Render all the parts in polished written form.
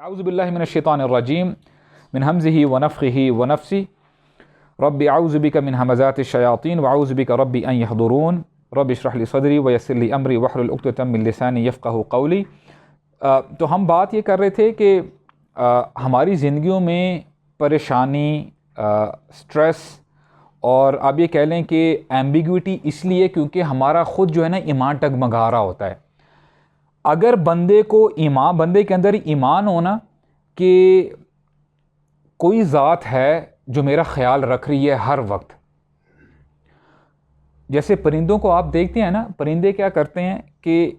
اعوذ باللہ من الشیطان الرجیم من حمزہ ونفخہ ونفثہ رب اعوذ بک من ہمزات الشیاطین واعوذ بک رب ان یحضرون رب اشرح لی صدری ویسر لی امری واحلل عقدۃ من لسانی یفقہوا قولی۔ تو ہم بات یہ کر رہے تھے کہ ہماری زندگیوں میں پریشانی، سٹریس اور آپ یہ کہہ لیں کہ ایمبیگوٹی اس لیے کیونکہ ہمارا خود جو ہے نا ایمان ٹگمگا رہا ہوتا ہے۔ اگر بندے کے اندر ایمان ہونا کہ کوئی ذات ہے جو میرا خیال رکھ رہی ہے ہر وقت، جیسے پرندوں کو آپ دیکھتے ہیں نا، پرندے کیا کرتے ہیں کہ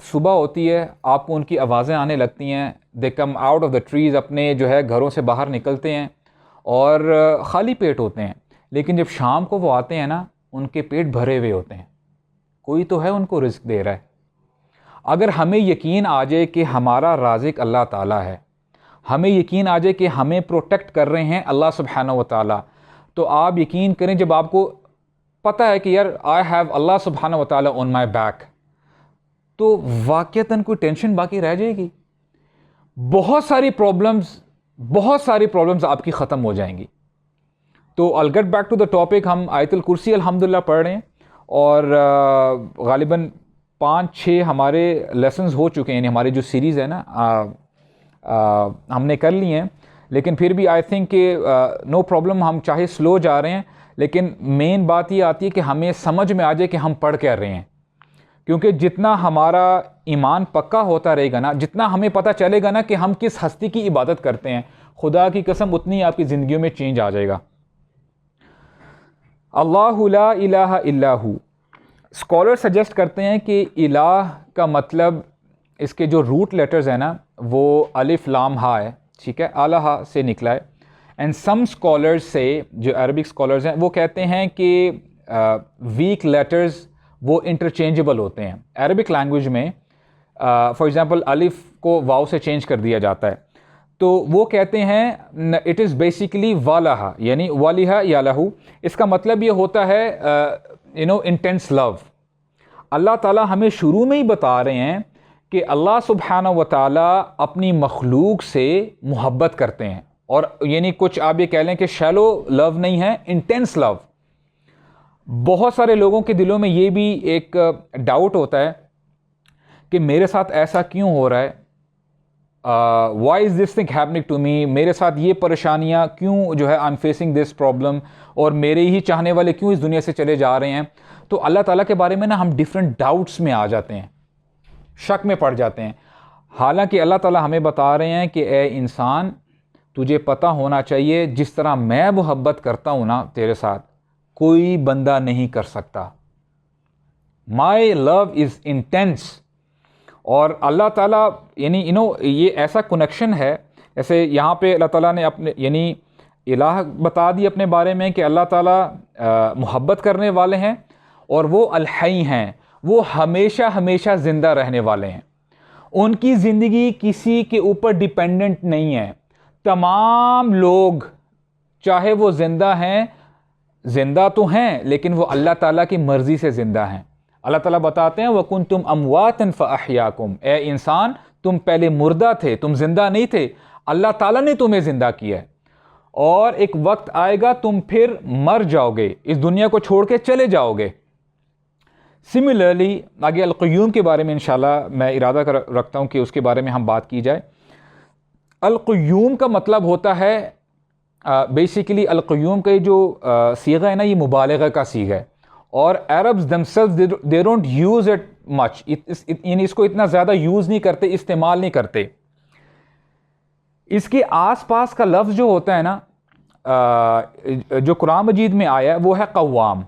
صبح ہوتی ہے، آپ کو ان کی آوازیں آنے لگتی ہیں، they come out of the trees, اپنے جو ہے گھروں سے باہر نکلتے ہیں اور خالی پیٹ ہوتے ہیں، لیکن جب شام کو وہ آتے ہیں نا ان کے پیٹ بھرے ہوئے ہوتے ہیں، کوئی تو ہے ان کو رزق دے رہا ہے۔ اگر ہمیں یقین آ جائے کہ ہمارا رازق اللہ تعالیٰ ہے، ہمیں یقین آ جائے کہ ہمیں پروٹیکٹ کر رہے ہیں اللہ سبحانہ و تعالیٰ، تو آپ یقین کریں جب آپ کو پتہ ہے کہ یار آئی ہیو اللہ سبحانہ و تعالیٰ آن مائی بیک، تو واقعتاً کوئی ٹینشن باقی رہ جائے گی؟ بہت ساری پرابلمز آپ کی ختم ہو جائیں گی۔ تو I'll get back to the topic، ہم آیت الکرسی الحمدللہ پڑھ رہے ہیں اور غالباً 5-6 ہمارے لیسنز ہو چکے ہیں، یعنی ہماری جو سیریز ہے نا ہم نے کر لی ہیں، لیکن پھر بھی آئی تھنک کہ نو پرابلم، ہم چاہے سلو جا رہے ہیں لیکن مین بات یہ آتی ہے کہ ہمیں سمجھ میں آ جائے کہ ہم پڑھ کیا رہے ہیں، کیونکہ جتنا ہمارا ایمان پکا ہوتا رہے گا نا، جتنا ہمیں پتہ چلے گا نا کہ ہم کس ہستی کی عبادت کرتے ہیں، خدا کی قسم اتنی آپ کی زندگیوں میں چینج آ جائے گا۔ اللہ لا الہ الا ہو، اسکالر سجیسٹ کرتے ہیں کہ الہ کا مطلب اس کے جو روٹ لیٹرز ہیں نا وہ الف لام ہا ہے، ٹھیک ہے، الہ سے نکلا ہے۔ اینڈ سم اسکالرز سے، جو عربک اسکالرز ہیں وہ کہتے ہیں کہ ویک لیٹرز وہ انٹرچینجبل ہوتے ہیں عربک لینگویج میں۔ فار ایگزامپل الف کو واو سے چینج کر دیا جاتا ہے، تو وہ کہتے ہیں اٹ از بیسیکلی والہ، یعنی والہ یا لہو، اس کا مطلب یہ ہوتا ہے انٹینس لو۔ اللہ تعالیٰ ہمیں شروع میں ہی بتا رہے ہیں کہ اللہ سبحانہ و تعالیٰ اپنی مخلوق سے محبت کرتے ہیں، اور یعنی کچھ آپ یہ کہہ لیں کہ شیلو لو نہیں ہے، انٹینس لو۔ بہت سارے لوگوں کے دلوں میں یہ بھی ایک ڈاؤٹ ہوتا ہے کہ میرے ساتھ ایسا کیوں ہو رہا ہے، why is this thing happening to me, میرے ساتھ یہ پریشانیاں کیوں جو ہے I am facing this problem, اور میرے ہی چاہنے والے کیوں اس دنیا سے چلے جا رہے ہیں۔ تو اللہ تعالیٰ کے بارے میں نا ہم ڈیفرنٹ ڈاؤٹس میں آ جاتے ہیں، شک میں پڑ جاتے ہیں، حالانکہ اللہ تعالیٰ ہمیں بتا رہے ہیں کہ اے انسان تجھے پتہ ہونا چاہیے جس طرح میں محبت کرتا ہوں نا تیرے ساتھ کوئی بندہ نہیں کر سکتا۔ مائی لو از انٹینس۔ اور اللہ تعالیٰ یعنی یہ ایسا کنیکشن ہے، جیسے یہاں پہ اللہ تعالیٰ نے اپنے یعنی الہ بتا دی اپنے بارے میں کہ اللہ تعالیٰ محبت کرنے والے ہیں، اور وہ الحی ہیں، وہ ہمیشہ ہمیشہ زندہ رہنے والے ہیں، ان کی زندگی کسی کے اوپر ڈیپینڈنٹ نہیں ہے۔ تمام لوگ چاہے وہ زندہ تو ہیں لیکن وہ اللہ تعالیٰ کی مرضی سے زندہ ہیں۔ اللہ تعالیٰ بتاتے ہیں وَكُنْتُمْ أَمْوَاتًا فَأَحْيَاكُمْ، اے انسان تم پہلے مردہ تھے، تم زندہ نہیں تھے، اللہ تعالیٰ نے تمہیں زندہ کیا ہے، اور ایک وقت آئے گا تم پھر مر جاؤ گے، اس دنیا کو چھوڑ کے چلے جاؤ گے۔ سملرلی آگے القیوم کے بارے میں انشاءاللہ میں ارادہ رکھتا ہوں کہ اس کے بارے میں ہم بات کی جائے۔ القیوم کا مطلب ہوتا ہے بیسیکلی القیوم کا جو صیغہ ہے نا یہ مبالغہ کا صیغہ ہے، اور Arabs themselves they don't use it much، یعنی اس کو اتنا زیادہ یوز نہیں کرتے، استعمال نہیں کرتے۔ اس کے آس پاس کا لفظ جو ہوتا ہے نا جو قرآن مجید میں آیا ہے وہ ہے قوام۔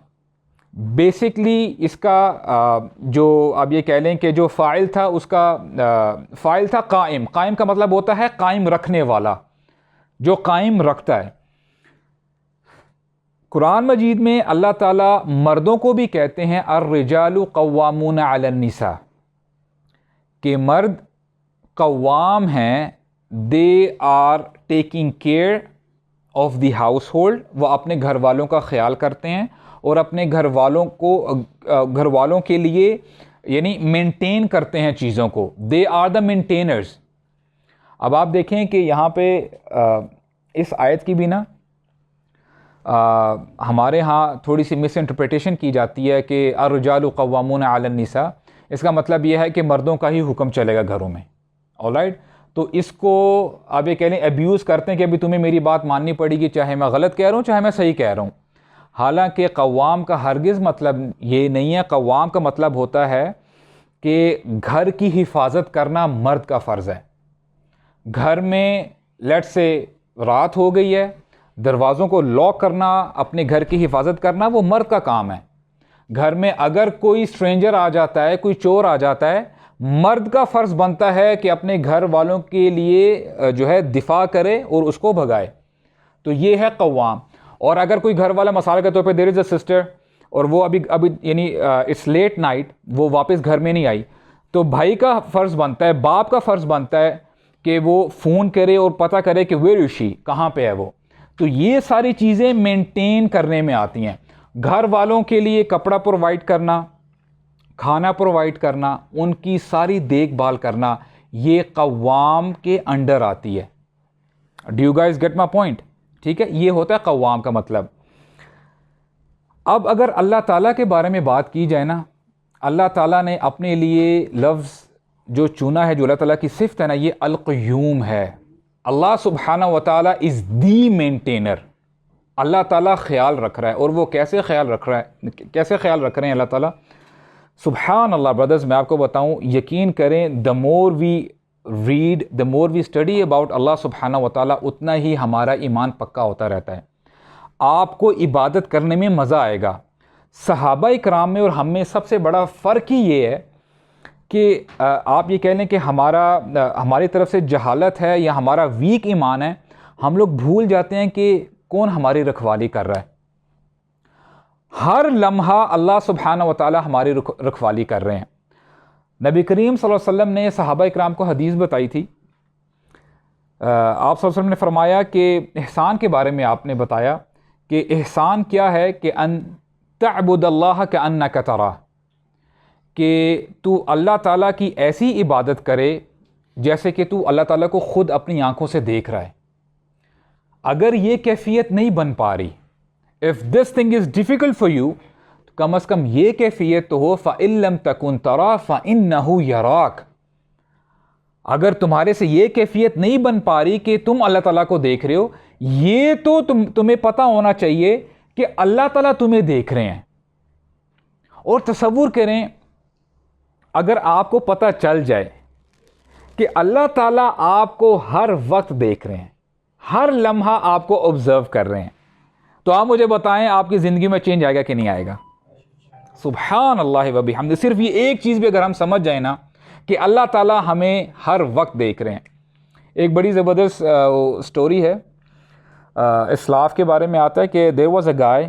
بیسکلی اس کا جو آپ یہ کہہ لیں کہ جو فاعل تھا اس کا فاعل تھا قائم۔ قائم کا مطلب ہوتا ہے قائم رکھنے والا، جو قائم رکھتا ہے۔ قرآن مجید میں اللہ تعالیٰ مردوں کو بھی کہتے ہیں الرجال قوامون علی النساء، کہ مرد قوام ہیں، they are taking care of the household, وہ اپنے گھر والوں کا خیال کرتے ہیں اور اپنے گھر والوں کے لیے یعنی مینٹین کرتے ہیں چیزوں کو، دے آر دا مینٹینرز۔ اب آپ دیکھیں کہ یہاں پہ اس آیت کی بھی نا ہمارے ہاں تھوڑی سی مس انٹرپریٹیشن کی جاتی ہے کہ الرجال قوامون علی النساء، اس کا مطلب یہ ہے کہ مردوں کا ہی حکم چلے گا گھروں میں. آلرائٹ، تو اس کو آپ یہ کہہ لیں ایبیوز کرتے ہیں کہ ابھی تمہیں میری بات ماننی پڑے گی، چاہے میں غلط کہہ رہا ہوں چاہے میں صحیح کہہ رہا ہوں. حالانکہ قوام کا ہرگز مطلب یہ نہیں ہے. قوام کا مطلب ہوتا ہے کہ گھر کی حفاظت کرنا مرد کا فرض ہے. گھر میں لیٹ سے رات ہو گئی ہے، دروازوں کو لاک کرنا، اپنے گھر کی حفاظت کرنا وہ مرد کا کام ہے. گھر میں اگر کوئی اسٹرینجر آ جاتا ہے، کوئی چور آ جاتا ہے، مرد کا فرض بنتا ہے کہ اپنے گھر والوں کے لیے جو ہے دفاع کرے اور اس کو بھگائے. تو یہ ہے قوام. اور اگر کوئی گھر والا مثال کے طور پہ دیر از اے سسٹر اور وہ ابھی یعنی اٹس لیٹ نائٹ، وہ واپس گھر میں نہیں آئی، تو بھائی کا فرض بنتا ہے، باپ کا فرض بنتا ہے کہ وہ فون کرے اور پتہ کرے کہ ویئر از شی، کہاں پہ ہے وہ. تو یہ ساری چیزیں مینٹین کرنے میں آتی ہیں. گھر والوں کے لیے کپڑا پرووائڈ کرنا، کھانا پرووائڈ کرنا، ان کی ساری دیکھ بھال کرنا، یہ قوام کے انڈر آتی ہے. Do you guys get my point? ٹھیک ہے، یہ ہوتا ہے قوام کا مطلب. اب اگر اللہ تعالیٰ کے بارے میں بات کی جائے نا، اللہ تعالیٰ نے اپنے لیے لفظ جو چنا ہے، جو اللہ تعالیٰ کی صفت ہے نا، یہ القیوم ہے. اللہ سبحانہ و تعالیٰ از دی مینٹینر. اللہ تعالیٰ خیال رکھ رہا ہے. اور وہ کیسے خیال رکھ رہا ہے، کیسے خیال رکھ رہے ہیں اللہ تعالیٰ؟ سبحان اللہ برادرز، میں آپ کو بتاؤں، یقین کریں، the more we read, the more we study about اللہ سبحانہ و تعالیٰ، اتنا ہی ہمارا ایمان پکا ہوتا رہتا ہے. آپ کو عبادت کرنے میں مزہ آئے گا. صحابہ اکرام میں اور ہم میں سب سے بڑا فرق ہی یہ ہے کہ آپ یہ کہہ لیں کہ ہماری طرف سے جہالت ہے یا ہمارا ویک ایمان ہے. ہم لوگ بھول جاتے ہیں کہ کون ہماری رکھوالی کر رہا ہے. ہر لمحہ اللہ سبحانہ و تعالی ہماری رکھوالی کر رہے ہیں. نبی کریم صلی اللہ علیہ وسلم نے صحابہ اکرام کو حدیث بتائی تھی. آپ صلی اللہ علیہ وسلم نے فرمایا کہ احسان کے بارے میں آپ نے بتایا کہ احسان کیا ہے، کہ ان تعبد اللہ کأنک تراہ، کہ تو اللہ تعالیٰ کی ایسی عبادت کرے جیسے کہ تو اللہ تعالیٰ کو خود اپنی آنکھوں سے دیکھ رہا ہے. اگر یہ کیفیت نہیں بن پا رہی، if this thing is difficult for you، تو کم از کم یہ کیفیت تو ہو فَإِن لَمْ تَكُنْ تَرَى فَإِنَّهُ يَرَاكَ. اگر تمہارے سے یہ کیفیت نہیں بن پا رہی کہ تم اللہ تعالیٰ کو دیکھ رہے ہو، یہ تو تمہیں پتہ ہونا چاہیے کہ اللہ تعالیٰ تمہیں دیکھ رہے ہیں. اور تصور کریں اگر آپ کو پتہ چل جائے کہ اللہ تعالیٰ آپ کو ہر وقت دیکھ رہے ہیں، ہر لمحہ آپ کو آبزرو کر رہے ہیں، تو آپ مجھے بتائیں آپ کی زندگی میں چینج آئے گا کہ نہیں آئے گا؟ سبحان اللہ و بحمدہ. صرف یہ ایک چیز بھی اگر ہم سمجھ جائیں نا کہ اللہ تعالیٰ ہمیں ہر وقت دیکھ رہے ہیں. ایک بڑی زبردست سٹوری ہے، اسلاف کے بارے میں آتا ہے کہ there was a guy,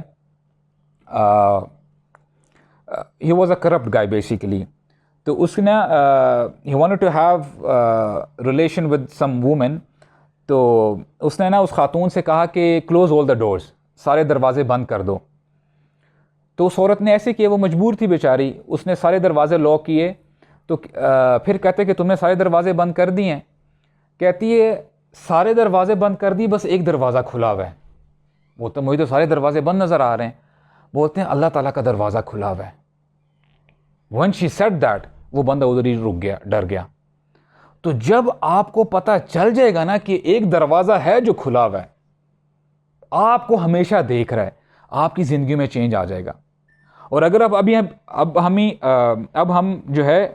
he was a corrupt guy basically. تو اس نے he wanted to have relation with some woman. تو اس نے نا اس خاتون سے کہا کہ close all the doors، سارے دروازے بند کر دو. تو اس عورت نے ایسے کیا، وہ مجبور تھی بیچاری، اس نے سارے دروازے لاک کیے. تو پھر کہتے کہ تم نے سارے دروازے بند کر دیے ہیں؟ کہتی ہے سارے دروازے بند کر دی، بس ایک دروازہ کھلا ہوا ہے. وہ تو مجھے تو سارے دروازے بند نظر آ رہے ہیں. بولتے ہیں اللہ تعالیٰ کا دروازہ کھلا ہوا ہے. when she said that، وہ بندہ ادھر ہی رک گیا، ڈر گیا. تو جب آپ کو پتہ چل جائے گا نا کہ ایک دروازہ ہے جو کھلا ہوا ہے، آپ کو ہمیشہ دیکھ رہا ہے، آپ کی زندگی میں چینج آ جائے گا. اور اگر اب ہم جو ہے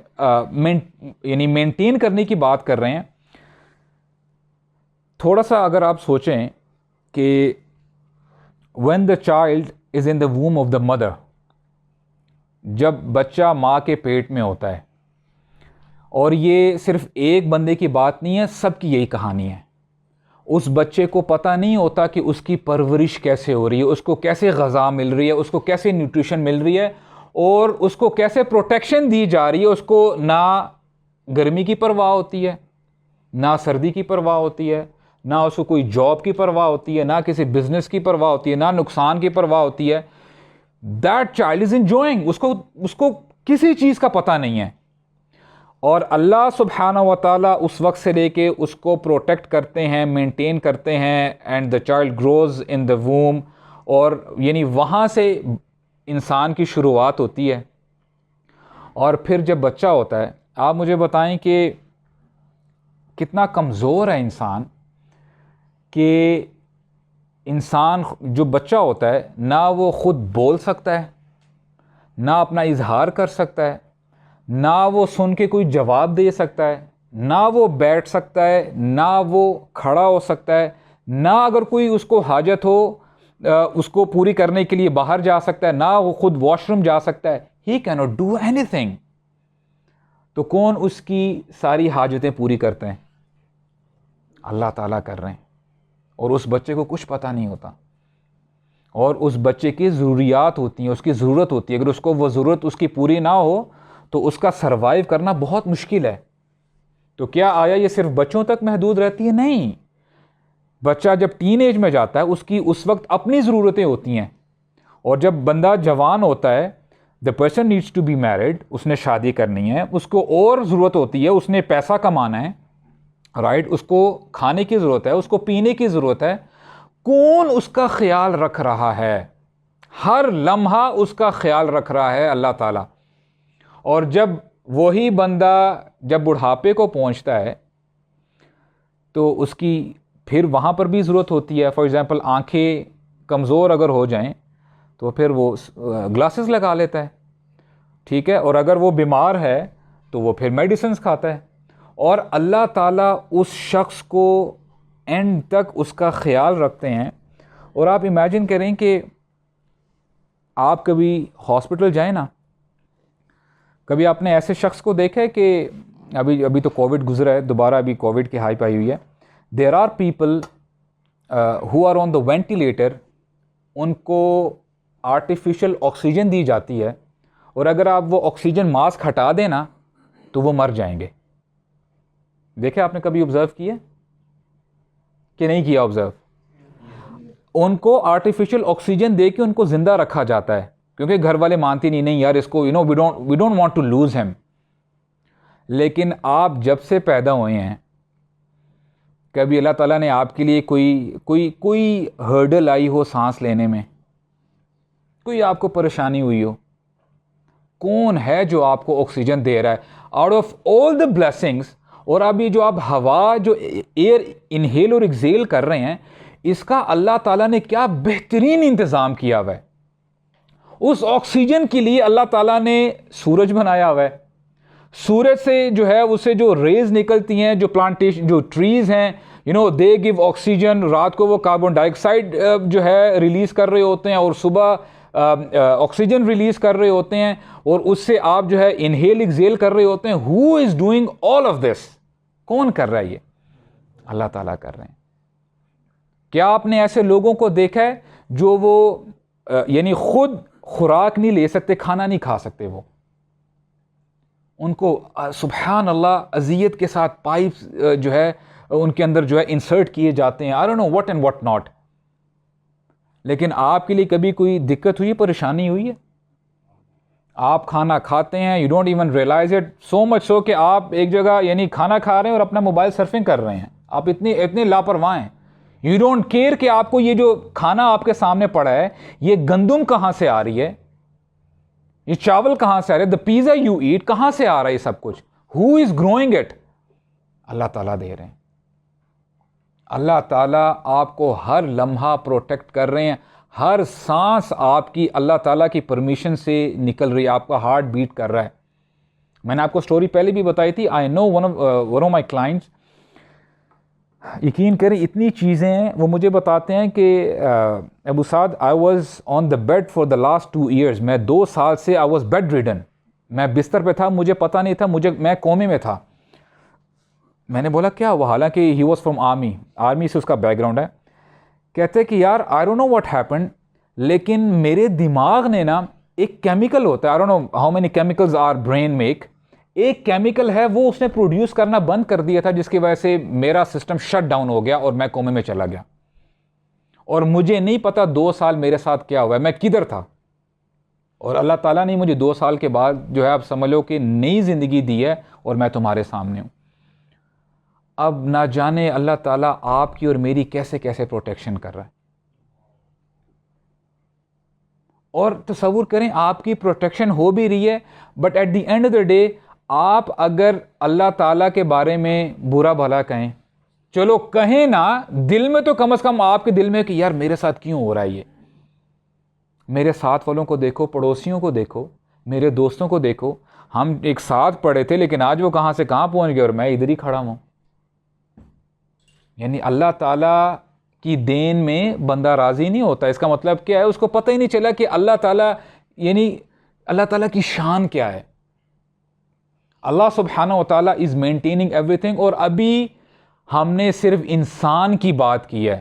یعنی مینٹین کرنے کی بات کر رہے ہیں، تھوڑا سا اگر آپ سوچیں کہ when the child is in the womb of the mother، جب بچہ ماں کے پیٹ میں ہوتا ہے، اور یہ صرف ایک بندے کی بات نہیں ہے، سب کی یہی کہانی ہے. اس بچے کو پتہ نہیں ہوتا کہ اس کی پرورش کیسے ہو رہی ہے، اس کو کیسے غذا مل رہی ہے، اس کو کیسے نیوٹریشن مل رہی ہے، اور اس کو کیسے پروٹیکشن دی جا رہی ہے. اس کو نہ گرمی کی پرواہ ہوتی ہے، نہ سردی کی پرواہ ہوتی ہے، نہ اس کو کوئی جاب کی پرواہ ہوتی ہے، نہ کسی بزنس کی پرواہ ہوتی ہے، نہ نقصان کی پرواہ ہوتی ہے. That child is enjoying. اس کو کسی چیز کا پتہ نہیں ہے. اور اللہ سبحانہ و تعالیٰ اس وقت سے لے کے اس کو پروٹیکٹ کرتے ہیں، مینٹین کرتے ہیں، اینڈ دا چائلڈ گروز ان دا ووم، اور یعنی وہاں سے انسان کی شروعات ہوتی ہے. اور پھر جب بچہ ہوتا ہے، آپ مجھے بتائیں کہ کتنا کمزور ہے انسان، کہ انسان جو بچہ ہوتا ہے نہ وہ خود بول سکتا ہے، نہ اپنا اظہار کر سکتا ہے، نہ وہ سن کے کوئی جواب دے سکتا ہے، نہ وہ بیٹھ سکتا ہے، نہ وہ کھڑا ہو سکتا ہے، نہ اگر کوئی اس کو حاجت ہو اس کو پوری کرنے کے لیے باہر جا سکتا ہے، نہ وہ خود واش روم جا سکتا ہے. ہی کی ناٹ ڈو اینی تھنگ. تو کون اس کی ساری حاجتیں پوری کرتے ہیں؟ اللہ تعالیٰ کر رہے ہیں، اور اس بچے کو کچھ پتہ نہیں ہوتا، اور اس بچے کی ضروریات ہوتی ہیں، اس کی ضرورت ہوتی ہے. اگر اس کو وہ ضرورت اس کی پوری نہ ہو تو اس کا سروائیو کرنا بہت مشکل ہے. تو کیا آیا یہ صرف بچوں تک محدود رہتی ہے؟ نہیں. بچہ جب ٹین ایج میں جاتا ہے اس کی اس وقت اپنی ضرورتیں ہوتی ہیں، اور جب بندہ جوان ہوتا ہے the person needs to be married، اس نے شادی کرنی ہے، اس کو اور ضرورت ہوتی ہے، اس نے پیسہ کمانا ہے، رائٹ، اس کو کھانے کی ضرورت ہے، اس کو پینے کی ضرورت ہے. کون اس کا خیال رکھ رہا ہے؟ ہر لمحہ اس کا خیال رکھ رہا ہے اللہ تعالیٰ. اور جب وہی بندہ جب بڑھاپے کو پہنچتا ہے تو اس کی پھر وہاں پر بھی ضرورت ہوتی ہے. فار ایگزامپل آنکھیں کمزور اگر ہو جائیں تو پھر وہ گلاسز لگا لیتا ہے، ٹھیک ہے، اور اگر وہ بیمار ہے تو وہ پھر میڈیسنز کھاتا ہے. اور اللہ تعالیٰ اس شخص کو اینڈ تک اس کا خیال رکھتے ہیں. اور آپ امیجن کریں کہ آپ کبھی ہاسپٹل جائیں نا، کبھی آپ نے ایسے شخص کو دیکھا ہے کہ ابھی تو کووڈ گزرا ہے، دوبارہ ابھی کووڈ کی ہائپ آئی ہوئی ہے. There are people who are on the ventilator, ان کو آرٹیفیشل آکسیجن دی جاتی ہے، اور اگر آپ وہ آکسیجن ماسک ہٹا دیں نا تو وہ مر جائیں گے. دیکھیں آپ نے کبھی آبزرو کیا کہ نہیں کیا آبزرو؟ ان کو آرٹیفیشل آکسیجن دے کے ان کو زندہ رکھا جاتا ہے، کیونکہ گھر والے مانتے نہیں یار اس کو we don't want to lose him. لیکن آپ جب سے پیدا ہوئے ہیں، کبھی اللہ تعالیٰ نے آپ کے لیے کوئی ہرڈل آئی ہو سانس لینے میں، کوئی آپ کو پریشانی ہوئی ہو؟ کون ہے جو آپ کو آکسیجن دے رہا ہے out of all the blessings? اور اب یہ جو آپ ہوا جو ایئر انہیل اور ایکزیل کر رہے ہیں، اس کا اللہ تعالیٰ نے کیا بہترین انتظام کیا ہوا ہے. اس آکسیجن کے لیے اللہ تعالیٰ نے سورج بنایا ہوا ہے. سورج سے جو ہے اسے جو ریز نکلتی ہیں، جو پلانٹیشن جو ٹریز ہیں، دے گیو آکسیجن. رات کو وہ کاربن ڈائی آکسائڈ جو ہے ریلیز کر رہے ہوتے ہیں، اور صبح آکسیجن ریلیز کر رہے ہوتے ہیں، اور اس سے آپ جو ہے انہیل ایکزیل کر رہے ہوتے ہیں. Who is doing all of this? کون کر رہا ہے یہ؟ اللہ تعالیٰ کر رہے ہیں. کیا آپ نے ایسے لوگوں کو دیکھا ہے جو وہ یعنی خود خوراک نہیں لے سکتے، کھانا نہیں کھا سکتے، وہ ان کو سبحان اللہ اذیت کے ساتھ پائپ جو ہے ان کے اندر جو ہے انسرٹ کیے جاتے ہیں، I don't know what and what not. لیکن آپ کے لیے کبھی کوئی دقت ہوئی، پریشانی ہوئی ہے؟ آپ کھانا کھاتے ہیں، you don't even realise it, so much so کہ آپ ایک جگہ یعنی کھانا کھا رہے ہیں اور اپنا موبائل سرفنگ کر رہے ہیں. آپ اتنے لاپرواہ ہیں. یو ڈونٹ کیئر کہ آپ کو یہ جو کھانا آپ کے سامنے پڑا ہے، یہ گندم کہاں سے آ رہی ہے، یہ چاول کہاں سے آ رہے ہیں، دا پیزا یو ایٹ کہاں سے آ رہا ہے، یہ سب کچھ ہو از گروئنگ اٹ؟ اللہ تعالیٰ دے رہے ہیں. اللہ تعالیٰ آپ کو ہر لمحہ پروٹیکٹ کر رہے ہیں. ہر سانس آپ کی اللہ تعالیٰ کی پرمیشن سے نکل رہی ہے، آپ کا ہارٹ بیٹ کر رہا ہے. میں نے آپ کو سٹوری پہلے بھی بتائی تھی. آئی نو ون آف مائی کلائنٹس، یقین کریں اتنی چیزیں ہیں وہ مجھے بتاتے ہیں کہ Abu Saad I was on the bed for the last 2 years. میں 2 سال سے آئی واز بیڈ ریڈن، میں بستر پہ تھا، مجھے پتہ نہیں تھا، میں کومے میں تھا. میں نے بولا کیا ہوا؟ حالانکہ ہی واز فرام آرمی سے اس کا بیک گراؤنڈ ہے. کہتے کہ یار I don't know what happened, لیکن میرے دماغ نے نا ایک کیمیکل ہوتا ہے، I don't know how many chemicals are brain make, ایک کیمیکل ہے وہ اس نے پروڈیوس کرنا بند کر دیا تھا، جس کی وجہ سے میرا سسٹم شٹ ڈاؤن ہو گیا اور میں کومے میں چلا گیا. اور مجھے نہیں پتا 2 سال میرے ساتھ کیا ہوا ہے، میں کدھر تھا. اور اللہ تعالیٰ نے مجھے 2 سال کے بعد جو ہے آپ سمجھ لو کہ نئی زندگی دی ہے، اور میں تمہارے سامنے ہوں. اب نہ جانے اللہ تعالیٰ آپ کی اور میری کیسے کیسے پروٹیکشن کر رہا ہے. اور تصور کریں آپ کی پروٹیکشن ہو بھی رہی ہے، but at the end of the day آپ اگر اللہ تعالیٰ کے بارے میں برا بھلا کہیں، چلو کہیں نا، دل میں تو کم از کم آپ کے دل میں کہ یار میرے ساتھ کیوں ہو رہا ہے یہ، میرے ساتھ والوں کو دیکھو، پڑوسیوں کو دیکھو، میرے دوستوں کو دیکھو، ہم ایک ساتھ پڑھے تھے لیکن آج وہ کہاں سے کہاں پہنچ گئے اور میں ادھر ہی کھڑا ہوں. یعنی اللہ تعالیٰ کی دین میں بندہ راضی نہیں ہوتا. اس کا مطلب کیا ہے؟ اس کو پتہ ہی نہیں چلا کہ اللہ تعالیٰ، یعنی اللہ تعالیٰ کی شان کیا ہے. اللہ سبحانہ و تعالیٰ از مینٹیننگ ایوری تھنگ. اور ابھی ہم نے صرف انسان کی بات کی ہے.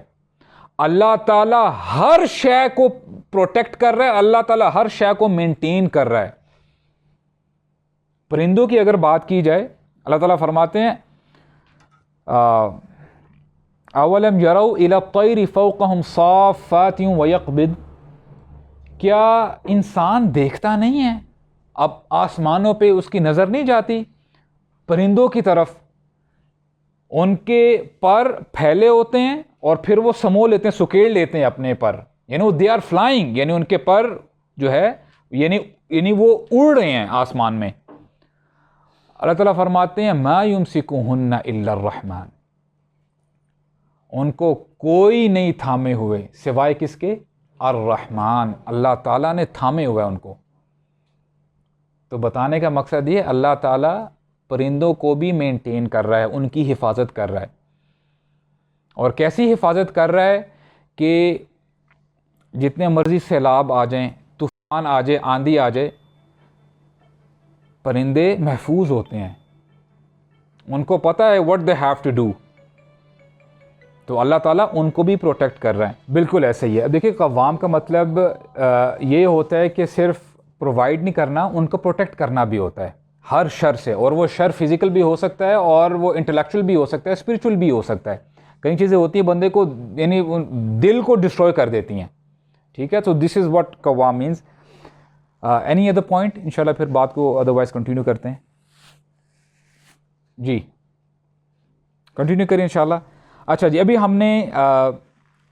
اللہ تعالیٰ ہر شے کو پروٹیکٹ کر رہا ہے، اللہ تعالیٰ ہر شے کو مینٹین کر رہا ہے. پرندوں کی اگر بات کی جائے، اللہ تعالیٰ فرماتے ہیں اولم یروا الی الطیر فوقہم صافات ویقبض، کیا انسان دیکھتا نہیں ہے؟ اب آسمانوں پہ اس کی نظر نہیں جاتی پرندوں کی طرف؟ ان کے پر پھیلے ہوتے ہیں اور پھر وہ سمو لیتے ہیں، سکیڑ لیتے ہیں اپنے پر، یعنی دے آر فلائنگ، یعنی ان کے پر جو ہے یعنی وہ اڑ رہے ہیں آسمان میں. اللہ تعالیٰ فرماتے ہیں ما یمسکہن الا الرحمن، ان کو کوئی نہیں تھامے ہوئے سوائے کس کے؟ الرحمن، اللہ تعالیٰ نے تھامے ہوا ہے ان کو. تو بتانے کا مقصد یہ اللہ تعالیٰ پرندوں کو بھی مینٹین کر رہا ہے، ان کی حفاظت کر رہا ہے. اور کیسی حفاظت کر رہا ہے کہ جتنے مرضی سیلاب آ جائیں، طوفان آ جائے، آندھی آ جائے، پرندے محفوظ ہوتے ہیں. ان کو پتہ ہے what they have to do. تو اللہ تعالیٰ ان کو بھی پروٹیکٹ کر رہا ہے. بالکل ایسے ہی ہے. اب دیکھیں قوام کا مطلب یہ ہوتا ہے کہ صرف پرووائڈ نہیں کرنا، ان کو پروٹیکٹ کرنا بھی ہوتا ہے ہر شر سے. اور وہ شر فزیکل بھی ہو سکتا ہے اور وہ انٹلیکچوئل بھی ہو سکتا ہے، اسپرچول بھی ہو سکتا ہے. کئی چیزیں ہوتی ہیں بندے کو یعنی دل کو ڈسٹروائے کر دیتی ہیں. ٹھیک ہے، تو دس از واٹ قوام مینز. Any other point? انشاءاللہ پھر بات کو ادروائز کنٹینیو کرتے ہیں. جی کنٹینیو کریں انشاءاللہ. اچھا جی، ابھی ہم نے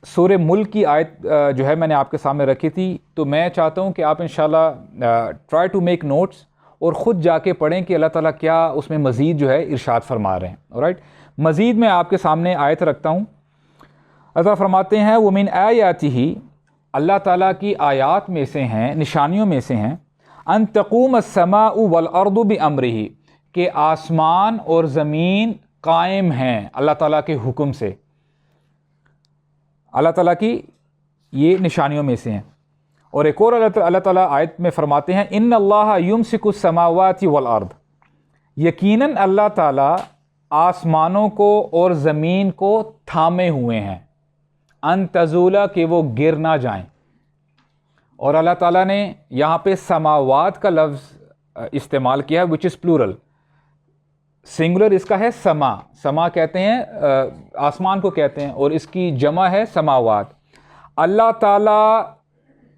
سورہ ملک کی آیت جو ہے میں نے آپ کے سامنے رکھی تھی، تو میں چاہتا ہوں کہ آپ انشاءاللہ ٹرائی ٹو میک نوٹس اور خود جا کے پڑھیں کہ اللہ تعالیٰ کیا اس میں مزید جو ہے ارشاد فرما رہے ہیں. آلرائٹ، مزید میں آپ کے سامنے آیت رکھتا ہوں. اللہ تعالیٰ فرماتے ہیں وَمِنْ آیَاتِهِ، اللہ تعالیٰ کی آیات میں سے ہیں، نشانیوں میں سے ہیں، أَن تَقُومَ السَّمَاءُ وَالْأَرْضُ بِأَمْرِهِ، کہ آسمان اور زمین قائم ہیں اللہ تعالیٰ کے حکم سے. اللہ تعالیٰ کی یہ نشانیوں میں سے ہیں. اور ایک اور اللہ تعالیٰ آیت میں فرماتے ہیں ان اللہ یمسک السماوات والارض، یقیناً اللہ تعالیٰ آسمانوں کو اور زمین کو تھامے ہوئے ہیں، ان تزولا، کہ وہ گر نہ جائیں. اور اللہ تعالیٰ نے یہاں پہ سماوات کا لفظ استعمال کیا وچ از پلورل. سنگولر اس کا ہے سما، سما کہتے ہیں آسمان کو کہتے ہیں، اور اس کی جمع ہے سماوات. اللہ تعالیٰ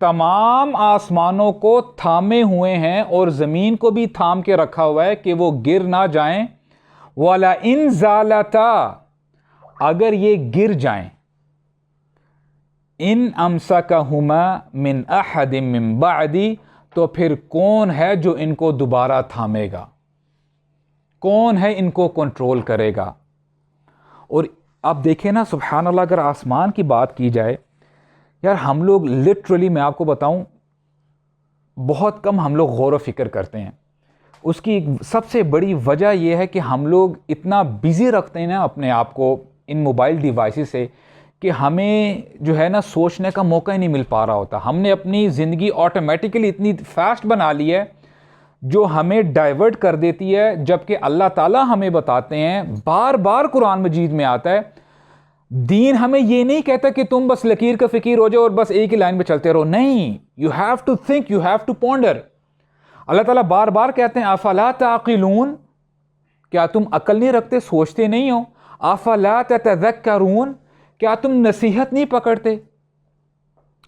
تمام آسمانوں کو تھامے ہوئے ہیں اور زمین کو بھی تھام کے رکھا ہوا ہے کہ وہ گر نہ جائیں. وَلَئِن زَالَتَا، اگر یہ گر جائیں، ان امسکہما من احد من بعدی، تو پھر کون ہے جو ان کو دوبارہ تھامے گا، کون ہے ان کو کنٹرول کرے گا. اور آپ دیکھیں نا سبحان اللہ، اگر آسمان کی بات کی جائے یار، ہم لوگ لٹرلی میں آپ کو بتاؤں بہت کم ہم لوگ غور و فکر کرتے ہیں. اس کی سب سے بڑی وجہ یہ ہے کہ ہم لوگ اتنا بیزی رکھتے ہیں نا اپنے آپ کو ان موبائل ڈیوائسز سے کہ ہمیں جو ہے نا سوچنے کا موقع ہی نہیں مل پا رہا ہوتا. ہم نے اپنی زندگی آٹومیٹیکلی اتنی فاسٹ بنا لی ہے جو ہمیں ڈائیورٹ کر دیتی ہے، جبکہ اللہ تعالیٰ ہمیں بتاتے ہیں، بار بار قرآن مجید میں آتا ہے، دین ہمیں یہ نہیں کہتا کہ تم بس لکیر کا فقیر ہو جاؤ اور بس ایک ہی لائن پہ چلتے رہو. نہیں، you have to think, you have to ponder. اللہ تعالیٰ بار بار کہتے ہیں افلا تعقلون، کیا تم عقل نہیں رکھتے، سوچتے نہیں ہو؟ افلا تتذکرون، کیا تم نصیحت نہیں پکڑتے؟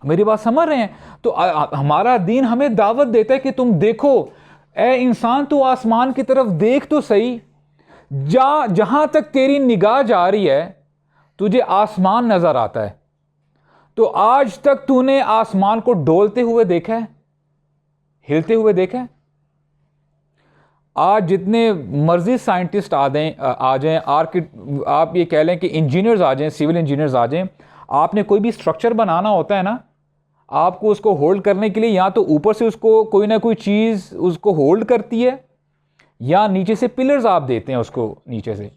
میری بات سمجھ رہے ہیں؟ تو ہمارا دین ہمیں دعوت دیتا ہے کہ تم دیکھو اے انسان تو آسمان کی طرف دیکھ تو صحیح، جہاں تک تیری نگاہ جا رہی ہے تجھے آسمان نظر آتا ہے، تو آج تک تو نے آسمان کو ڈولتے ہوئے دیکھا ہے، ہلتے ہوئے دیکھا ہے؟ آج جتنے مرضی سائنٹسٹ آ جائیں، آپ یہ کہہ لیں کہ انجینئرز آ جائیں، سول انجینئرز آ جائیں، آپ نے کوئی بھی اسٹرکچر بنانا ہوتا ہے نا، آپ کو اس کو ہولڈ کرنے کے لیے یا تو اوپر سے اس کو کوئی نہ کوئی چیز اس کو ہولڈ کرتی ہے، یا نیچے سے پلرز آپ دیتے ہیں اس کو نیچے سے۔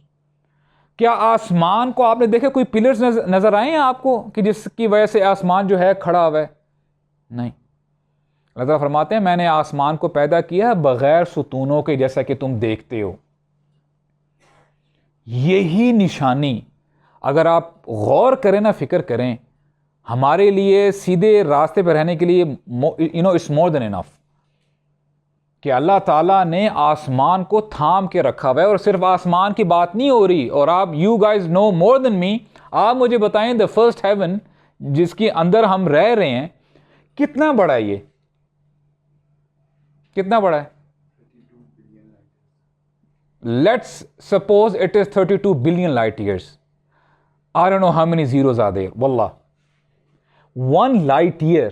کیا آسمان کو آپ نے دیکھا کوئی پلرز نظر آئے ہیں آپ کو کہ جس کی وجہ سے آسمان جو ہے کھڑا ہوا ہے؟ نہیں۔ اللہ تعالیٰ فرماتے ہیں میں نے آسمان کو پیدا کیا بغیر ستونوں کے، جیسا کہ تم دیکھتے ہو۔ یہی نشانی اگر آپ غور کریں نا، فکر کریں، ہمارے لیے سیدھے راستے پہ رہنے کے لیے اٹس مور دین انف کہ اللہ تعالیٰ نے آسمان کو تھام کے رکھا ہوا ہے۔ اور صرف آسمان کی بات نہیں ہو رہی، اور آپ یو گائز نو مور دین می، آپ مجھے بتائیں دا فرسٹ ہیون جس کے اندر ہم رہ رہے ہیں کتنا بڑا ہے؟ یہ کتنا بڑا ہے؟ Let's suppose it is 32 billion light years. I don't know how many zeros are there. Wallah. 1 light year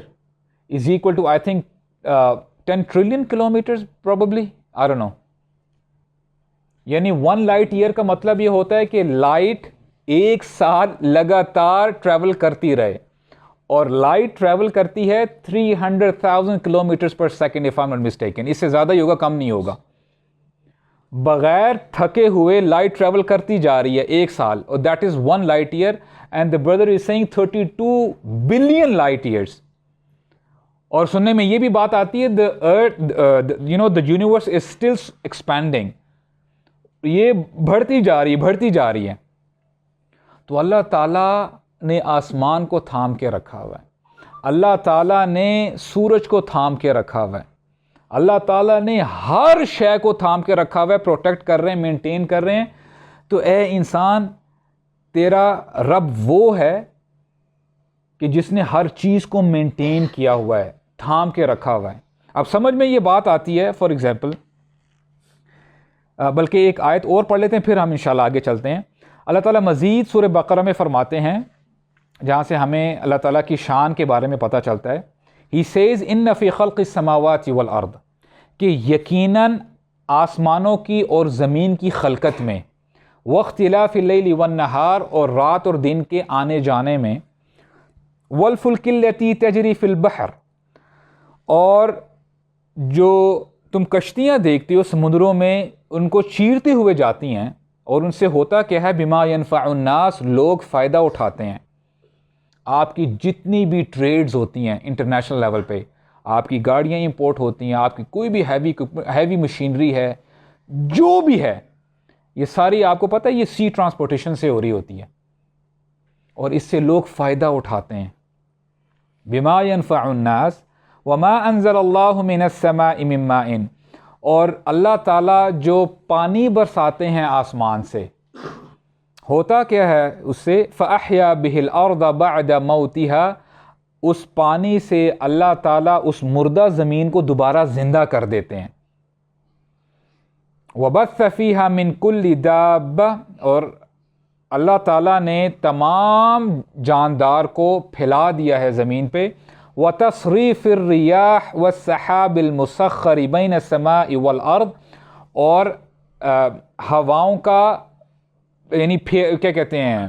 is equal to, I think, 10 trillion kilometers probably. I don't know. یعنی 1 light year کا مطلب یہ ہوتا ہے کہ light ایک سال لگاتار ٹریول کرتی رہے، اور لائٹ ٹریول کرتی ہے 300,000 kilometers per second if I'm not mistaken. اس سے زیادہ ہی ہوگا، کم نہیں ہوگا. بغیر تھکے ہوئے لائٹ ٹریول کرتی جا رہی ہے ایک سال، اور that is 1 light year, and the brother is saying 32 billion light years. اور سننے میں یہ بھی بات آتی ہے the earth, the universe is still expanding. یہ بڑھتی جا رہی ہے. تو اللہ تعالیٰ نے آسمان کو تھام کے رکھا ہوا ہے، اللہ تعالیٰ نے سورج کو تھام کے رکھا ہوا ہے، اللہ تعالیٰ نے ہر شے کو تھام کے رکھا ہوا ہے، پروٹیکٹ کر رہے ہیں، مینٹین کر رہے ہیں. تو اے انسان، تیرا رب وہ ہے کہ جس نے ہر چیز کو مینٹین کیا ہوا ہے، تھام کے رکھا ہوا ہے. اب سمجھ میں یہ بات آتی ہے، فار ایگزامپل، بلکہ ایک آیت اور پڑھ لیتے ہیں پھر ہم انشاءاللہ آگے چلتے ہیں. اللہ تعالیٰ مزید سورہ بقرہ میں فرماتے ہیں، جہاں سے ہمیں اللہ تعالیٰ کی شان کے بارے میں پتہ چلتا ہے. He says ان فی خلق السماوات والارض، کہ یقیناً آسمانوں کی اور زمین کی خلقت میں، واختلاف اللیل والنہار، اور رات اور دن کے آنے جانے میں، والفلک التی تجری فی البحر، اور جو تم کشتیاں دیکھتے ہو سمندروں میں ان کو چیرتے ہوئے جاتی ہیں، اور ان سے ہوتا کیا ہے؟ بما ینفع الناس، لوگ فائدہ اٹھاتے ہیں. آپ کی جتنی بھی ٹریڈز ہوتی ہیں انٹرنیشنل لیول پہ، آپ کی گاڑیاں امپورٹ ہوتی ہیں، آپ کی کوئی بھی ہیوی مشینری ہے، جو بھی ہے، یہ ساری آپ کو پتہ ہے یہ سی ٹرانسپورٹیشن سے ہو رہی ہوتی ہے، اور اس سے لوگ فائدہ اٹھاتے ہیں. بما ينفع الناس وما انزل اللہ من السماء من ماء، اور اللہ تعالیٰ جو پانی برساتے ہیں آسمان سے، ہوتا کیا ہے اس سے؟ فَأَحْيَا بِهِ الْأَرْضَ بَعْدَ مَوْتِهَا، اس پانی سے اللہ تعالیٰ اس مردہ زمین کو دوبارہ زندہ کر دیتے ہیں. وَبَثَّ فِيهَا مِن كُلِّ دَابَّةٍ، اور اللہ تعالیٰ نے تمام جاندار کو پھیلا دیا ہے زمین پہ. وَتَصْرِيفِ الرِّيَاحِ وَالسَّحَابِ الْمُسَخَّرِ بَيْنَ السَّمَاءِ وَالْأَرْضِ، اور ہواؤں کا، یعنی کیا کہتے ہیں،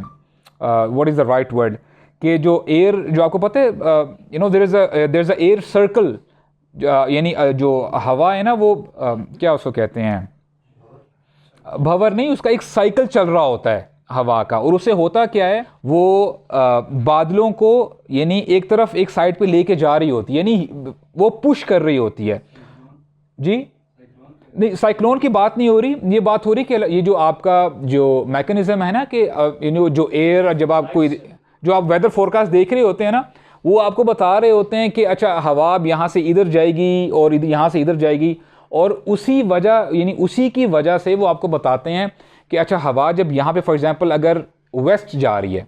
what is the right word, کہ جو ایئر، جو آپ کو پتہ ہے دیر از اے ایئر سرکل، یعنی جو ہوا ہے نا وہ کیا اس کو کہتے ہیں، بھور نہیں، اس کا ایک سائیکل چل رہا ہوتا ہے ہوا کا، اور اسے ہوتا کیا ہے، وہ بادلوں کو یعنی ایک طرف ایک سائڈ پہ لے کے جا رہی ہوتی ہے، یعنی وہ پش کر رہی ہوتی ہے. جی نہیں، سائیکلون کی بات نہیں ہو رہی، یہ بات ہو رہی کہ یہ جو آپ کا جو میکنزم ہے نا، کہ جو ایئر، جب آپ کوئی جو آپ ویدر فورکاسٹ دیکھ رہے ہوتے ہیں نا، وہ آپ کو بتا رہے ہوتے ہیں کہ اچھا ہوا یہاں سے ادھر جائے گی اور یہاں سے ادھر جائے گی، اور اسی وجہ، یعنی اسی کی وجہ سے وہ آپ کو بتاتے ہیں کہ اچھا ہوا جب یہاں پہ فار ایگزامپل اگر ویسٹ جا رہی ہے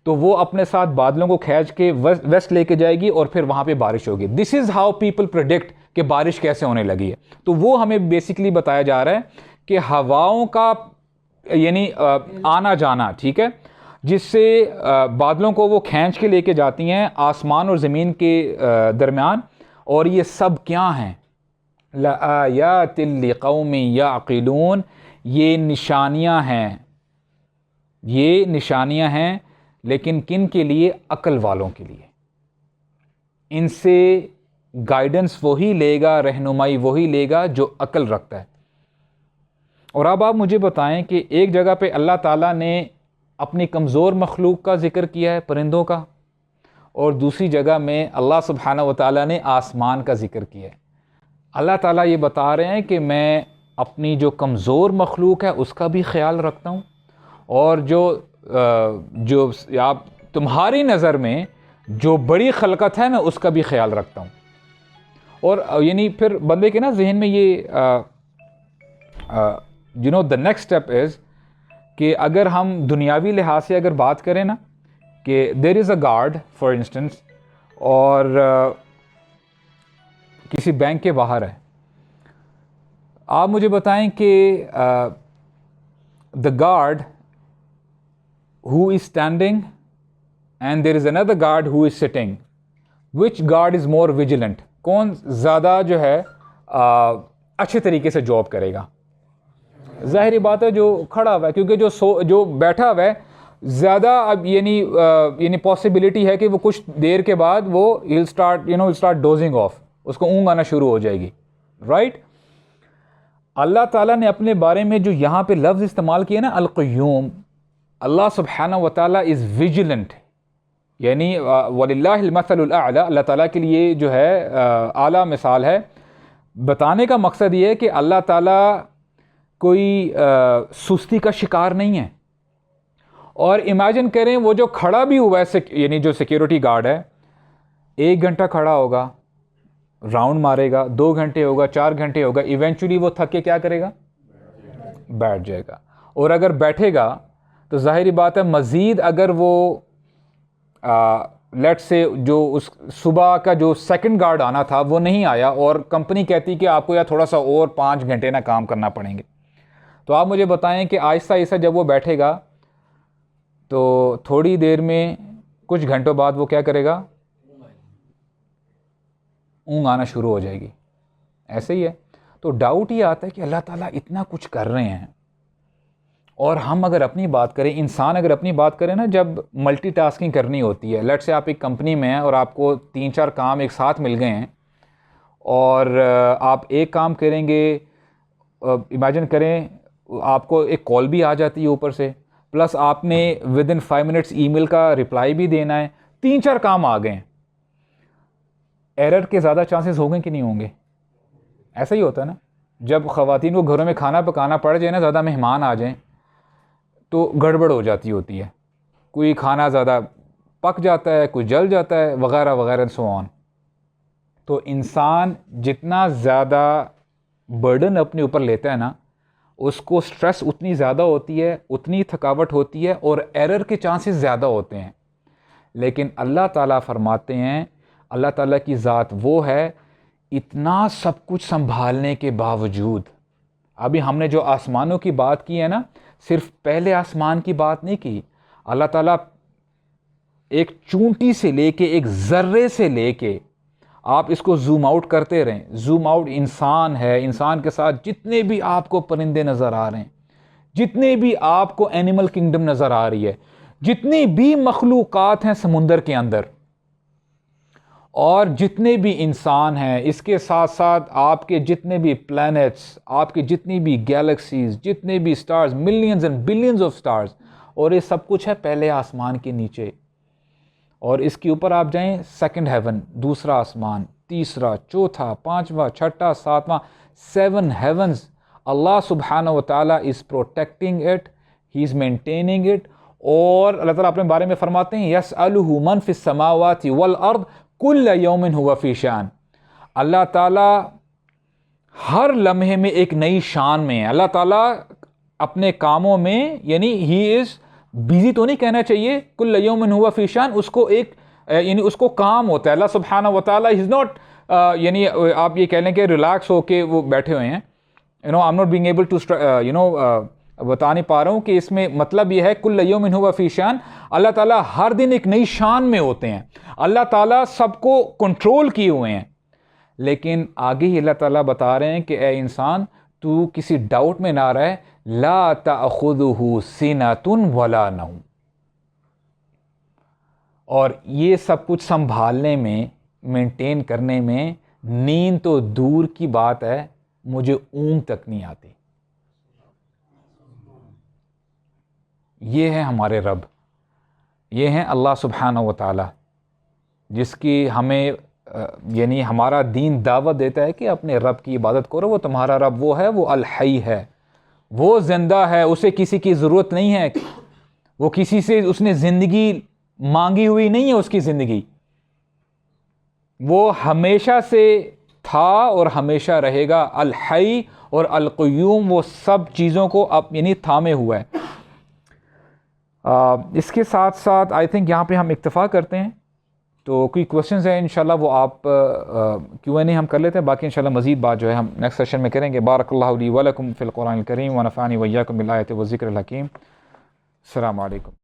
تو وہ اپنے ساتھ بادلوں کو کھینچ کے ویسٹ لے کے جائے گی، اور پھر وہاں پہ بارش ہوگی. دس از ہاؤ پیپل پریڈکٹ کہ بارش کیسے ہونے لگی ہے. تو وہ ہمیں بیسیکلی بتایا جا رہا ہے کہ ہواؤں کا یعنی آنا جانا, ٹھیک ہے, جس سے بادلوں کو وہ کھینچ کے لے کے جاتی ہیں آسمان اور زمین کے درمیان, اور یہ سب کیا ہیں؟ لآیات لقوم یعقلون, یہ نشانیاں ہیں, یہ نشانیاں ہیں, لیکن کن کے لیے؟ عقل والوں کے لیے. ان سے گائیڈنس وہی لے گا, رہنمائی وہی لے گا جو عقل رکھتا ہے. اور اب آپ مجھے بتائیں کہ ایک جگہ پہ اللہ تعالیٰ نے اپنی کمزور مخلوق کا ذکر کیا ہے, پرندوں کا, اور دوسری جگہ میں اللہ سبحانہ و تعالیٰ نے آسمان کا ذکر کیا ہے. اللہ تعالیٰ یہ بتا رہے ہیں کہ میں اپنی جو کمزور مخلوق ہے اس کا بھی خیال رکھتا ہوں, اور جو آپ تمہاری نظر میں جو بڑی خلقت ہے میں اس کا بھی خیال رکھتا ہوں. اور یعنی پھر بندے کے نا ذہن میں یہ the next step is کہ اگر ہم دنیاوی لحاظ سے اگر بات کریں نا کہ there is a guard for instance, اور کسی بینک کے باہر ہے, آپ مجھے بتائیں کہ the guard who is standing and there is another guard who is sitting, which guard is more vigilant? کون زیادہ جو ہے اچھے طریقے سے جاب کرے گا؟ ظاہری بات ہے جو کھڑا ہوا ہے, کیونکہ جو بیٹھا ہوا ہے زیادہ اب یعنی پاسبلٹی ہے کہ وہ کچھ دیر کے بعد وہ he'll start dozing off, اس کو اونگ آنا شروع ہو جائے گی, رائٹ. اللہ تعالیٰ نے اپنے بارے میں جو یہاں پہ لفظ استعمال کیا نا القیوم, اللہ سبحانہ و تعالیٰ از ویجیلنٹ, یعنی وللہ المثل الاعلی, اللہ تعالیٰ کے لیے جو ہے اعلیٰ مثال ہے. بتانے کا مقصد یہ ہے کہ اللہ تعالیٰ کوئی سستی کا شکار نہیں ہے. اور امیجن کریں وہ جو کھڑا بھی ہوا ہے یعنی جو سیکیورٹی گارڈ ہے, 1 گھنٹہ کھڑا ہوگا, راؤنڈ مارے گا, 2 گھنٹے ہوگا, 4 گھنٹے ہوگا, ایونچولی وہ تھک کے کیا کرے گا؟ بیٹھ جائے گا. اور اگر بیٹھے گا تو ظاہری بات ہے مزید اگر وہ لیٹ سے جو اس صبح کا جو سیکنڈ گارڈ آنا تھا وہ نہیں آیا, اور کمپنی کہتی کہ آپ کو یا تھوڑا سا اور 5 گھنٹے نہ کام کرنا پڑیں گے, تو آپ مجھے بتائیں کہ آہستہ آہستہ جب وہ بیٹھے گا تو تھوڑی دیر میں کچھ گھنٹوں بعد وہ کیا کرے گا؟ اونگ آنا شروع ہو جائے گی. ایسے ہی ہے. تو ڈاؤٹ یہ آتا ہے کہ اللہ تعالیٰ اتنا کچھ کر رہے ہیں, اور ہم اگر اپنی بات کریں, انسان اگر اپنی بات کرے نا, جب ملٹی ٹاسکنگ کرنی ہوتی ہے, لیٹ سے آپ ایک کمپنی میں ہیں اور آپ کو 3-4 کام ایک ساتھ مل گئے ہیں, اور آپ ایک کام کریں گے, امیجن کریں آپ کو ایک کال بھی آ جاتی ہے اوپر سے, پلس آپ نے ودن 5 منٹس ای میل کا رپلائی بھی دینا ہے, 3-4 کام آ گئے ہیں. ایرر کے زیادہ چانسز ہوں گے کہ نہیں ہوں گے؟ ایسا ہی ہوتا ہے نا, جب خواتین کو گھروں میں کھانا پکانا پڑ جائے نا, زیادہ مہمان آ جائیں تو گڑبڑ ہو جاتی ہوتی ہے, کوئی کھانا زیادہ پک جاتا ہے, کوئی جل جاتا ہے, وغیرہ وغیرہ سو آن. تو انسان جتنا زیادہ برڈن اپنے اوپر لیتا ہے نا, اس کو سٹریس اتنی زیادہ ہوتی ہے, اتنی تھکاوٹ ہوتی ہے, اور ایرر کے چانسز زیادہ ہوتے ہیں. لیکن اللہ تعالیٰ فرماتے ہیں, اللہ تعالیٰ کی ذات وہ ہے اتنا سب کچھ سنبھالنے کے باوجود. ابھی ہم نے جو آسمانوں کی بات کی ہے نا, صرف پہلے آسمان کی بات نہیں کی. اللہ تعالیٰ ایک چونٹی سے لے کے, ایک ذرے سے لے کے, آپ اس کو زوم آؤٹ کرتے رہیں. زوم آؤٹ انسان ہے, انسان کے ساتھ جتنے بھی آپ کو پرندے نظر آ رہے ہیں, جتنے بھی آپ کو اینیمل کنگڈم نظر آ رہی ہے, جتنی بھی مخلوقات ہیں سمندر کے اندر, اور جتنے بھی انسان ہیں, اس کے ساتھ ساتھ آپ کے جتنے بھی پلانٹس, آپ کے جتنی بھی گیلیکسیز, جتنے بھی stars, millions and billions of stars, اور یہ سب کچھ ہے پہلے آسمان کے نیچے. اور اس کے اوپر آپ جائیں, سیکنڈ ہیون, دوسرا آسمان, تیسرا, چوتھا, 5واں, 6واں, 7واں, 7 heavens. اللہ سبحانہ و تعالیٰ is protecting it, he is maintaining it. اور اللہ تعالیٰ اپنے بارے میں فرماتے ہیں یسألہ من فی السماوات والارض کل یوم ہوا فی شان. اللہ تعالیٰ ہر لمحے میں ایک نئی شان میں ہے. اللہ تعالیٰ اپنے کاموں میں, یعنی ہی از بیزی تو نہیں کہنا چاہیے, کل یوم ہوا فی شان, اس کو ایک یعنی اس کو کام ہوتا ہے. اللہ سبحانہ و تعالیٰ از ناٹ یعنی آپ یہ کہہ لیں کہ ریلیکس ہو کے وہ بیٹھے ہوئے ہیں. I am not being able to بتا نہیں پا رہا ہوں کہ اس میں مطلب یہ ہے کل یوم ہوا فی شان. اللہ تعالیٰ ہر دن ایک نئی شان میں ہوتے ہیں. اللہ تعالیٰ سب کو کنٹرول کیے ہوئے ہیں. لیکن آگے ہی اللہ تعالیٰ بتا رہے ہیں کہ اے انسان تو کسی ڈاؤٹ میں نہ رہے. لا تأخذہ سنۃ ولا نوم. اور یہ سب کچھ سنبھالنے میں، مینٹین کرنے میں نیند تو دور کی بات ہے، مجھے اونگ تک نہیں آتی. یہ ہے ہمارے رب، یہ ہیں اللہ سبحانہ و تعالی، جس کی ہمیں یعنی ہمارا دین دعوت دیتا ہے کہ اپنے رب کی عبادت کرو. وہ تمہارا رب وہ ہے، وہ الحی ہے، وہ زندہ ہے، اسے کسی کی ضرورت نہیں ہے. وہ کسی سے اس نے زندگی مانگی ہوئی نہیں ہے. اس کی زندگی وہ ہمیشہ سے تھا اور ہمیشہ رہے گا. الحی اور القیوم وہ سب چیزوں کو یعنی تھامے ہوا ہے. اس کے ساتھ ساتھ آئی تھنک یہاں پہ ہم اکتفا کرتے ہیں. تو کوئی کوشچنز ہیں انشاءاللہ وہ آپ کیو این اے ہم کر لیتے ہیں. باقی انشاءاللہ مزید بات جو ہے ہم نیکسٹ سیشن میں کریں گے. بارک اللہ لی ولکم فی القرآن الکریم ونفعنی وایاکم بالآیات والذکر الحکیم. السلام علیکم.